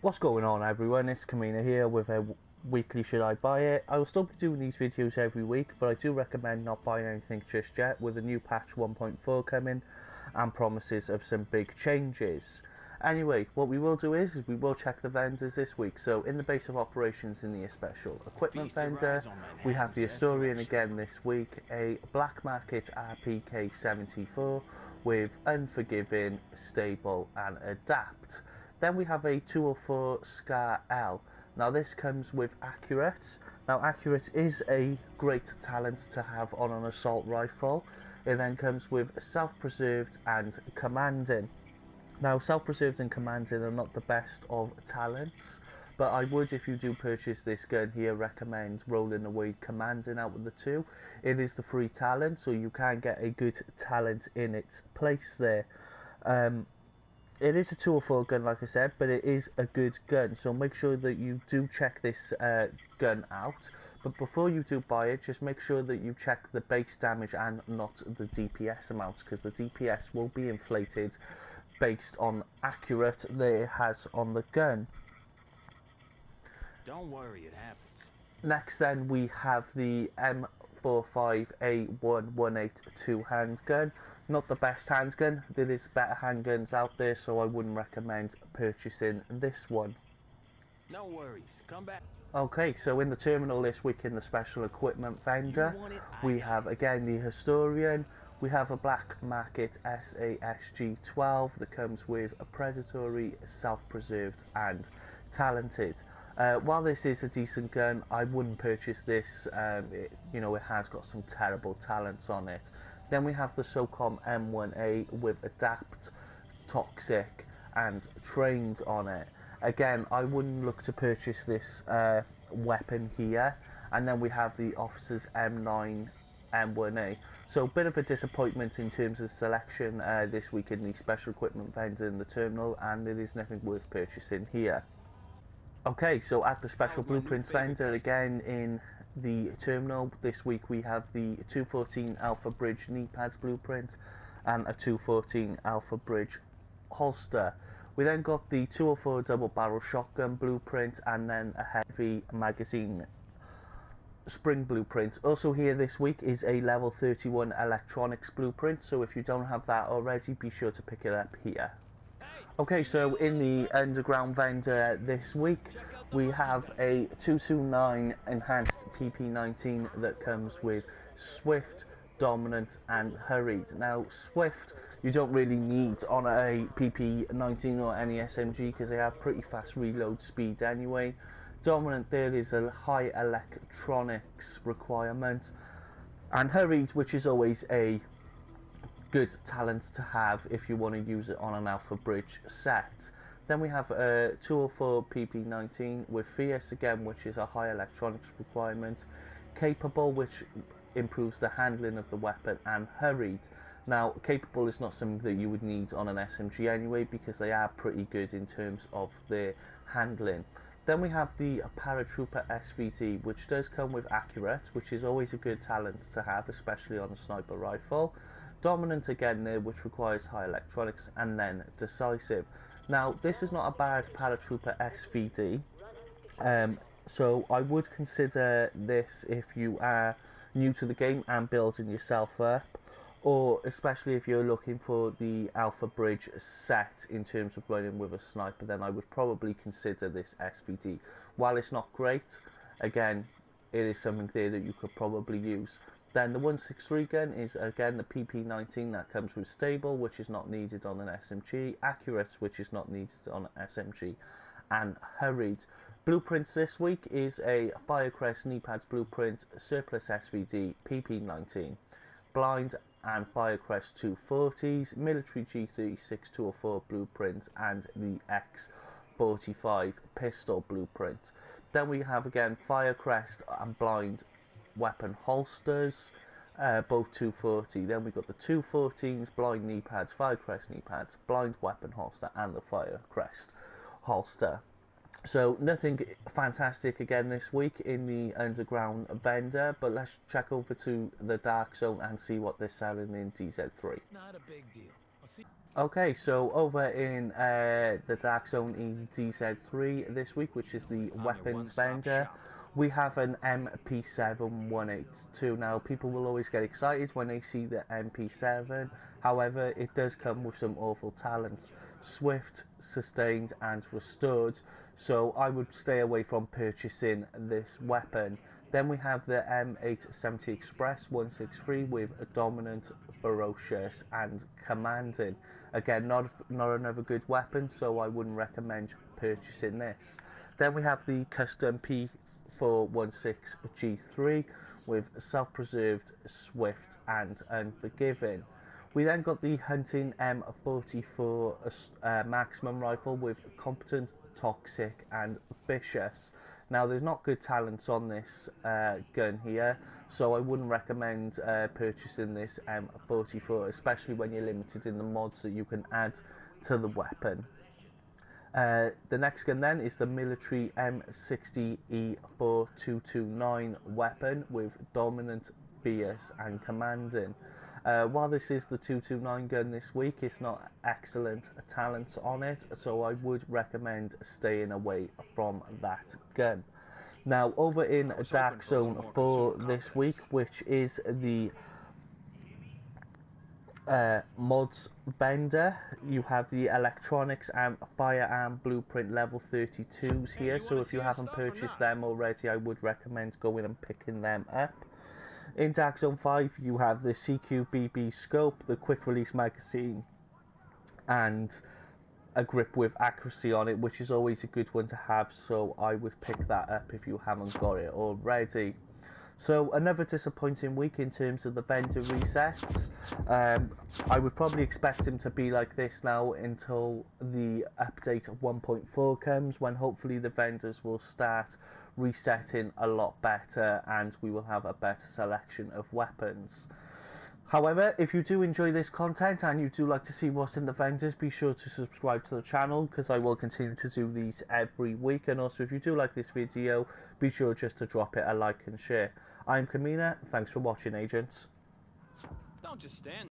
What's going on, everyone? It's Kamina here with a weekly Should I Buy It. I will still be doing these videos every week, but I do recommend not buying anything just yet with a new patch 1.4 coming and promises of some big changes. Anyway, what we will do is we will check the vendors this week. So in the base of operations in the special equipment vendor, we have the Historian again this week, a black market RPK 74 with Unforgiving, Stable and Adapt. Then we have a 204 Scar L. Now this comes with Accurate. Now Accurate is a great talent to have on an assault rifle. It then comes with Self-Preserved and Commanding. Now Self-Preserved and Commanding are not the best of talents, but I would, if you do purchase this gun here, recommend rolling away Commanding out of the two. It is the free talent, so you can get a good talent in its place there. It is a 204 gun, like I said, but it is a good gun, so make sure that you do check this gun out. But before you do buy it, just make sure that you check the base damage and not the DPS amounts, because the DPS will be inflated based on Accurate that it has on the gun. Don't worry, it happens. Next then we have the M45A1182 handgun. Not the best handgun, there is better handguns out there, so I wouldn't recommend purchasing this one. No worries, come back. Okay, so in the terminal this week in the special equipment vendor, we have again the Historian. We have a black market SASG-12 that comes with a Predatory, Self-Preserved and Talented. While this is a decent gun, I wouldn't purchase this. It has got some terrible talents on it. Then we have the SOCOM M1A with Adapt, Toxic and Trained on it. Again, I wouldn't look to purchase this weapon here. And then we have the Officer's M9 M1A. So a bit of a disappointment in terms of selection this week in the special equipment vendor in the terminal, and it is nothing worth purchasing here. Okay, so at the special blueprints vendor again in the terminal this week we have the 214 Alpha Bridge knee pads blueprint and a 214 Alpha Bridge holster. We then got the 204 double barrel shotgun blueprint and then a heavy magazine spring blueprint. Also here this week is a level 31 electronics blueprint, so if you don't have that already, be sure to pick it up here. Okay, so in the underground vendor this week we have a 229 enhanced PP19 that comes with Swift, Dominant and Hurried. Now Swift you don't really need on a PP19 or any SMG because they have pretty fast reload speed anyway. Dominant, there is a high electronics requirement, and Hurried, which is always a good talent to have if you want to use it on an Alpha Bridge set. Then we have a 204 PP19 with Fierce again, which is a high electronics requirement, Capable, which improves the handling of the weapon, and Hurried. Now Capable is not something that you would need on an SMG anyway because they are pretty good in terms of their handling. Then we have the Paratrooper SVT, which does come with Accurate, which is always a good talent to have, especially on a sniper rifle. Dominant again there, which requires high electronics, and then Decisive. Now this is not a bad Paratrooper SVD, so I would consider this if you are new to the game and building yourself up, or especially if you're looking for the Alpha Bridge set in terms of running with a sniper, then I would probably consider this SVD. While it's not great, again, it is something there that you could probably use. Then the 163 gun is again the PP19 that comes with Stable, which is not needed on an SMG, Accurate, which is not needed on an SMG, and Hurried. Blueprints this week is a Firecrest knee pads blueprint, Surplus SVD, PP19, Blind and Firecrest 240s, Military G36 204 blueprint, and the X45 pistol blueprint. Then we have again Firecrest and Blind weapon holsters, both 240. Then we got the 214s, Blind knee pads, Firecrest knee pads, Blind weapon holster, and the Firecrest holster. So nothing fantastic again this week in the underground vendor, but let's check over to the dark zone and see what they're selling in DZ3. Not a big deal. I'll see. Okay, so over in the Dark Zone in DZ3 this week, which is the I'm your weapons one-stop vendor, shop. we have an MP7 182. Now, people will always get excited when they see the MP7. However, it does come with some awful talents: swift, sustained, and restored. So I would stay away from purchasing this weapon. Then we have the M870 Express 163 with a dominant, ferocious, and commanding. Again, not another good weapon, so I wouldn't recommend purchasing this. Then we have the custom P416G3 with self-preserved, swift, and unforgiving. We then got the hunting M44 maximum rifle with competent, toxic, and vicious. Now, there's not good talents on this gun here, so I wouldn't recommend purchasing this M44, especially when you're limited in the mods that you can add to the weapon. The next gun then is the military M60E4229 weapon with dominant, fierce, and commanding. While this is the 229 gun this week, it's not excellent talents on it, so I would recommend staying away from that gun. Now, over in Dark Zone for this week, which is the mods bender, you have the electronics and firearm blueprint level 32s here, so if you haven't purchased them already, I would recommend going and picking them up. In Dark Zone 5 you have the CQBB scope, the quick release magazine, and a grip with accuracy on it, which is always a good one to have, so I would pick that up if you haven't got it already. So another disappointing week in terms of the vendor resets. I would probably expect him to be like this now until the update 1.4 comes, when hopefully the vendors will start resetting a lot better and we will have a better selection of weapons. However, if you do enjoy this content and you do like to see what's in the vendors, be sure to subscribe to the channel, because I will continue to do these every week. And also, if you do like this video, be sure just to drop it a like and share. I'm Kamina. Thanks for watching, agents. Don't just stand